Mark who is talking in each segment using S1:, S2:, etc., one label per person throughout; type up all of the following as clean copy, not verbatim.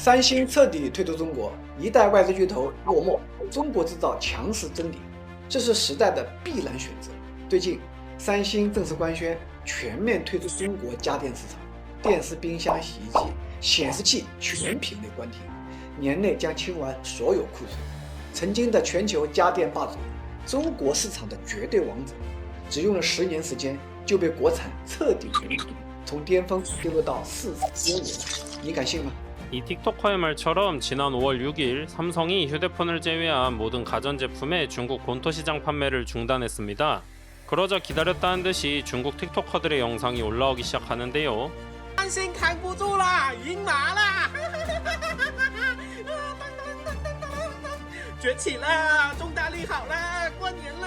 S1: 三星彻底退出中国，一代外资巨头落寞，中国制造强势争领，这是时代的必然选择。最近，三星正式官宣全面退出中国家电市场，电视、冰箱、洗衣机、显示器全品类关停，年内将清完所有库存。曾经的全球家电霸主，中国市场的绝对王者，只用了10年时间就被国产彻底碾压，从巅峰跌落到市场边缘，你敢信吗？
S2: 이 틱토커의 말처럼 지난 5월 6일 삼성이 휴대폰을 제외한 모든 가전제품의 중국 본토 시장 판매를 중단했습니다. 그러자 기다렸다는 듯이 중국 틱토커들의 영상이 올라오기 시작하는데요.
S3: 三星扛不住了，赢麻了，崛起了，重大利好了，过年了。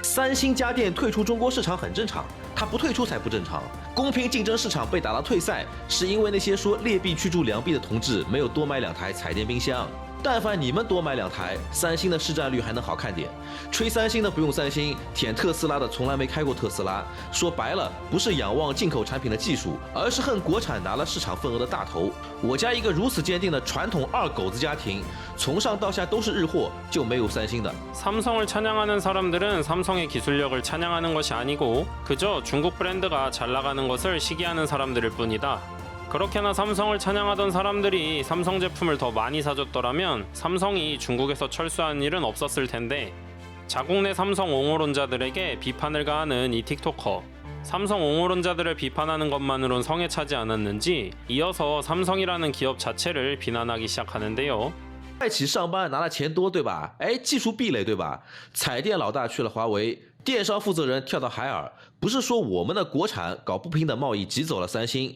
S4: 三星家电退出中国市场很正常，它不退出才不正常。公平竞争市场被打到退赛，是因为那些说劣币驱逐良币的同志没有多买2台彩电冰箱。但凡你们多买2台，三星的市占率还能好看点。吹三星的不用三星，舔特斯拉的从来没开过特斯拉。说白了，不是仰望进口产品的技术，而是恨国产拿了市场份额的大头。我家一个如此坚定的传统2狗子家庭，从上到下都是日货，就没有三星的。
S2: 삼성을 찬양하는 사람들은 삼성의 기술력을 찬양하는 것이 아니고 그저 중국 브랜드가 잘 나가는 것을 시기하는 사람들일 뿐이다. 그렇게나 삼성을 찬양하던 사람들이 삼성 제품을 더 많이 사줬더라면 삼성이 중국에서 철수하는 일은 없었을 텐데 자국 내 삼성 옹호론자들에게 비판을 가하는 이 틱토커. 삼성 옹호론자들을 비판하는 것만으론 성에 차지 않았는지 이어서 삼성이라는 기업 자체를 비난하기 시작하는데요.
S4: 外企上班拿了钱多，对吧？哎，技术壁垒，对吧？彩电老大去了华为，电商负责人跳到海尔，不是说我们的国产搞不平等贸易挤走了三星，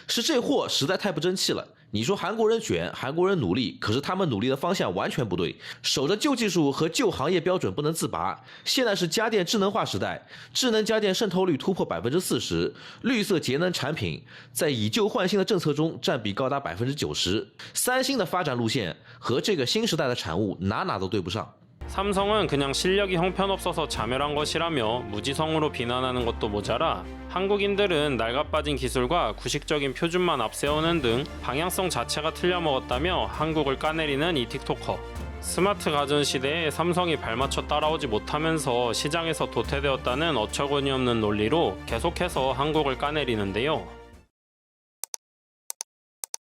S4: 是这货实在太不争气了。你说韩国人卷，韩国人努力，可是他们努力的方向完全不对，守着旧技术和旧行业标准不能自拔。现在是家电智能化时代，智能家电渗透率突破40%，绿色节能产品在以旧换新的政策中占比高达90%。三星的发展路线和这个新时代的产物哪都对不上。
S2: 삼성은 그냥 실력이 형편없어서 자멸한 것이라며 무지성으로 비난하는 것도 모자라 한국인들은 낡아빠진 기술과 구식적인 표준만 앞세우는 등 방향성 자체가 틀려먹었다며 한국을 까내리는 이 틱토커. 스마트 가전 시대에 삼성이 발맞춰 따라오지 못하면서 시장에서 도태되었다는 어처구니 없는 논리로 계속해서 한국을 까내리는데요.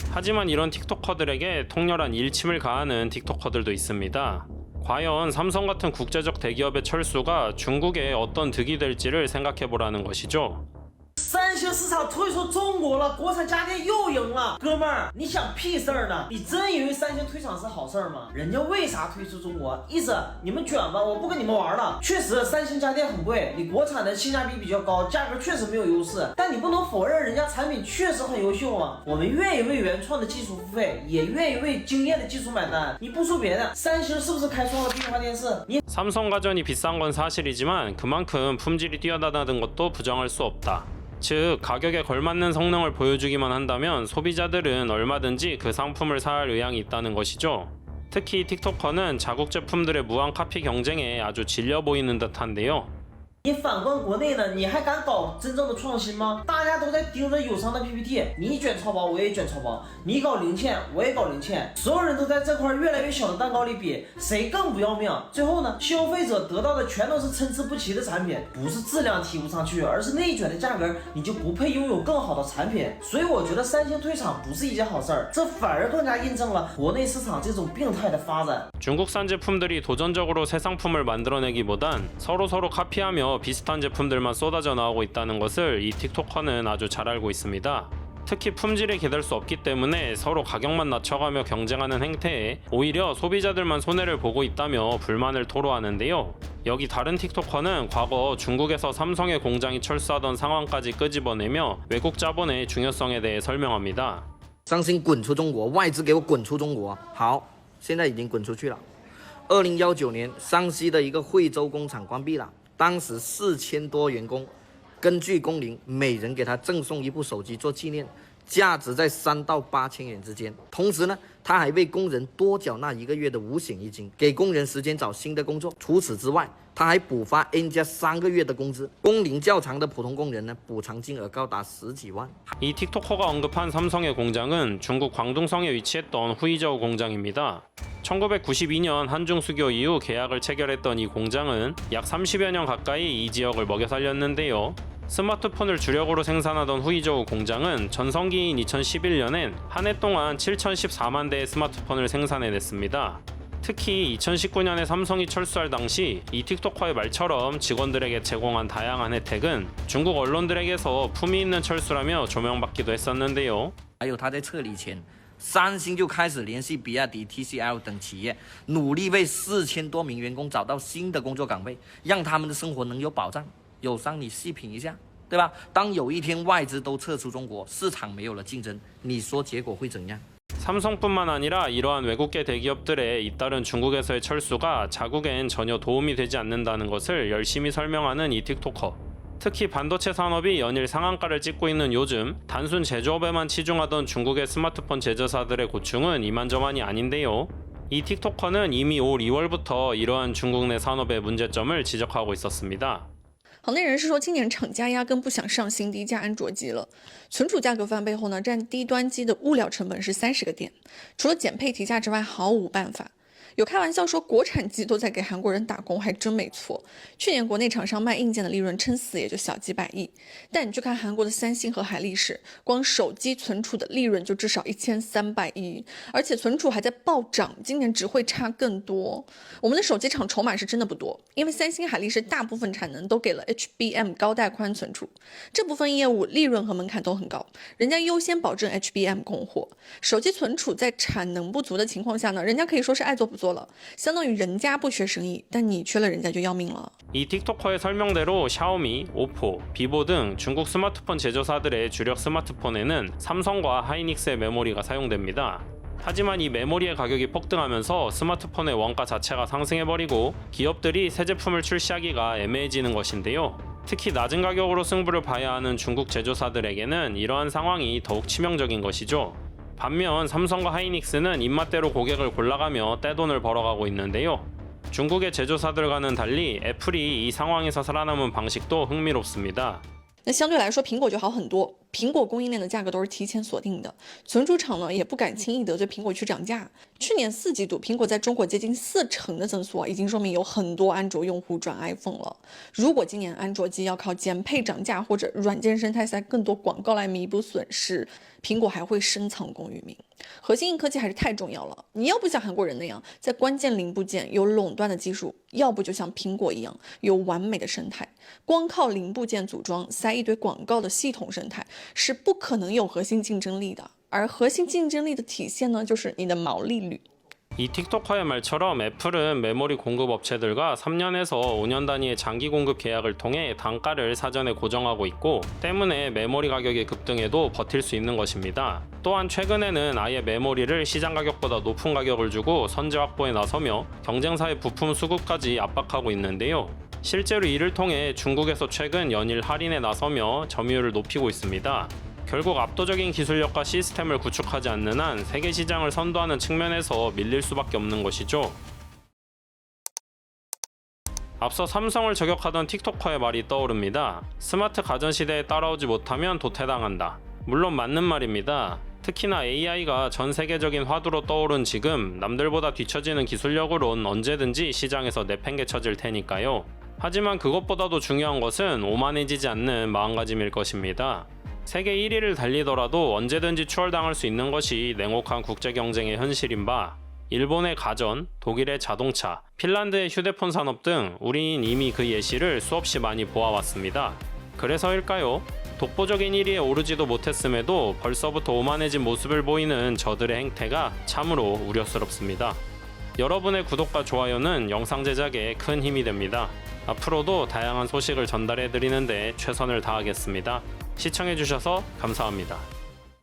S2: 하지만 이런 틱토커들에게 통렬한 일침을 가하는 틱토커들도 있습니다. 과연 삼성 같은 국제적 대기업의 철수가 중국에 어떤 득이 될지를 생각해보라는 것이죠.
S3: 三星市场退出中国了，国产家电又赢了，哥们儿，你想屁事儿呢？你真以为三星退场是好事儿吗？人家为啥退出中国？意思你们卷吧，我不跟你们玩了。确实，三星家电很贵，你国产的性价比比较高，价格确实没有优势，但你不能否认人家产品确实很优秀啊。我们愿意为原创的技术付费，也愿意为经验的技术买单。你不说别的，三星是不是开创了冰化电视？你
S2: 삼성 가전이 비싼 건 사실이지만 그만큼 품질이 뛰어나다는 것도 부정할 수 없다. 즉 가격에 걸맞는 성능을 보여주기만 한다면 소비자들은 얼마든지 그 상품을 살 의향이 있다는 것이죠. 특히 틱토커는 자국 제품들의 무한 카피 경쟁에 아주 질려 보이는 듯한데요.
S3: 你反观国内呢，你还敢搞真正的创新吗？大家都在盯着友商的 PPT， 你卷超薄我也卷超薄，你搞零件我也搞零件，所有人都在这块越来越小的蛋糕里比，谁更不要命？最后呢，消费者得到的全都是参差不齐的产品，不是质量提不上去，而是内卷的价格，你就不配拥有更好的产品。所以我觉得三星退场不是一件好事儿，这反而更加印证了国内市场这种病态的发展。
S2: 중국산 제품들이 도전적으로 새 상품을 만들어내기보단 서로 카피하며 비슷한 제품들만 쏟아져 나오고 있다는 것을 이 틱토커는 아주 잘 알고 있습니다. 특히 품질에 기댈 수 없기 때문에 서로 가격만 낮춰가며 경쟁하는 행태에 오히려 소비자들만 손해를 보고 있다며 불만을 토로하는데요. 여기 다른 틱토커는 과거 중국에서 삼성의 공장이 철수하던 상황까지 끄집어내며 외국 자본의 중요성에 대해 설명합니다.
S5: 三星滚出中国，外资给我滚出中国！好，现在已经滚出去了。2019年，山西的一个惠州工厂关闭了，当时4000多员工，根据工龄，每人给他赠送一部手机做纪念，价值在3到8千元之间。同时呢，他还为工人多缴纳1个月的五险一金，给工人时间找新的工作。除此之外，他还补发 N+3个月的工资，工龄较长的普通工人呢，补偿金额高达10几万。
S2: 이 틱토커가 언급한 삼성의 공장은 중국 광둥성에 위치했던 후이저우 공장입니다. 1992년 한중 수교 이후 계약을 체결했던 이 공장은 약 30여 년 가까이 이 지역을 먹여 살렸는데요. 스마트폰을 주력으로 생산하던 후이저우 공장은 전성기인 2011년엔 한 해 동안 7,014만 대의 스마트폰을 생산해냈습니다. 특히 2019년에 삼성이 철수할 당시 이 틱토커의 말처럼 직원들에게 제공한 다양한 혜택은 중국 언론들에게서 품위 있는 철수라며 조명받기도 했었는데요.
S5: 还有他在撤离前，三星就开始联系比亚迪、TCL 等企业，努力为4000多名员工找到新的工作岗位，让他们的生活能有保障。有商你细品一下，对吧？当有一天外资都撤出中国，市场没有了竞争，你说结果会怎样？
S2: 삼성뿐만 아니라 이러한 외국계 대기업들의 잇따른 중국에서의 철수가 자국엔 전혀 도움이 되지 않는다는 것을 열심히 설명하는 이 틱토커. 특히 반도체 산업이 연일 상한가를 찍고 있는 요즘 단순 제조업에만 치중하던 중국의 스마트폰 제조사들의 고충은 이만저만이 아닌데요. 이 틱토커는 이미 올 2월부터 이러한 중국 내 산업의 문제점을 지적하고 있었습니다.
S6: 行内人士说，今年厂家压根不想上新低价安卓机了。存储价格翻背后呢，占低端机的物料成本是30个点，除了减配提价之外，毫无办法。有开玩笑说国产机都在给韩国人打工，还真没错。去年国内厂商卖硬件的利润撑死也就小几百亿，但你去看韩国的三星和海力士，光手机存储的利润就至少1300亿，而且存储还在暴涨，今年只会差更多。我们的手机厂筹码是真的不多，因为三星、海力士大部分产能都给了 HBM 高带宽存储，这部分业务利润和门槛都很高，人家优先保证 HBM 供货。手机存储在产能不足的情况下呢，人家可以说是爱做不做了，相当于人家不缺生意，但你缺了人家就要命了。
S2: 이 틱토커의 설명대로 샤오미, 오포, 비보 등 중국 스마트폰 제조사들의 주력 스마트폰에는 삼성과 하이닉스의 메모리가 사용됩니다. 하지만 이 메모리의 가격이 폭등하면서 스마트폰의 원가 자체가 상승해버리고 기업들이 새 제품을 출시하기가 애매해지는 것인데요. 특히 낮은 가격으로 승부를 봐야 하는 중국 제조사들에게는 이러한 상황이 더욱 치명적인 것이죠. 반면 삼성과 하이닉스는 입맛대로 고객을 골라가며 떼돈을 벌어가고 있는데요. 중국의 제조사들과는 달리 애플이 이 상황에서 살아남은 방식도 흥미롭습니다.
S6: 那相对来说，苹果就好很多。苹果供应链的价格都是提前锁定的，存储厂呢也不敢轻易得罪苹果去涨价。去年4季度，苹果在中国接近40%的增速已经说明有很多安卓用户转 iPhone 了。如果今年安卓机要靠减配涨价或者软件生态赛更多广告来弥补损失，苹果还会深藏功与名。核心硬科技还是太重要了，你要不像韩国人那样在关键零部件有垄断的技术，要不就像苹果一样有完美的生态。光靠零部件组装塞一堆广告的系统生态是不可能有核心竞争力的，而核心竞争力的体现呢，就是你的毛利率。
S2: 이 틱토커의 말처럼 애플은 메모리 공급 업체들과 3년에서 5년 단위의 장기 공급 계약을 통해 단가를 사전에 고정하고 있고 때문에 메모리 가격이 급등해도 버틸 수 있는 것입니다. 또한 최근에는 아예 메모리를 시장 가격보다 높은 가격을 주고 선제 확보에 나서며 경쟁사의 부품 수급까지 압박하고 있는데요. 실제로 이를 통해 중국에서 최근 연일 할인에 나서며 점유율을 높이고 있습니다. 결국 압도적인 기술력과 시스템을 구축하지 않는 한 세계 시장을 선도하는 측면에서 밀릴 수밖에 없는 것이죠. 앞서 삼성을 저격하던 틱토커의 말이 떠오릅니다. 스마트 가전 시대에 따라오지 못하면 도태당한다. 물론 맞는 말입니다. 특히나 AI가 전 세계적인 화두로 떠오른 지금 남들보다 뒤처지는 기술력으론 언제든지 시장에서 내팽개쳐질 테니까요. 하지만 그것보다도 중요한 것은 오만해지지 않는 마음가짐일 것입니다. 세계 1위를 달리더라도 언제든지 추월당할 수 있는 것이 냉혹한 국제 경쟁의 현실인 바 일본의 가전, 독일의 자동차, 핀란드의 휴대폰 산업 등 우리는 이미 그 예시를 수없이 많이 보아왔습니다. 그래서일까요? 독보적인 1위에 오르지도 못했음에도 벌써부터 오만해진 모습을 보이는 저들의 행태가 참으로 우려스럽습니다. 여러분의 구독과 좋아요는 영상 제작에 큰 힘이 됩니다. 앞으로도 다양한 소식을 전달해드리는데 최선을 다하겠습니다. 시청해주셔서 감사합니다.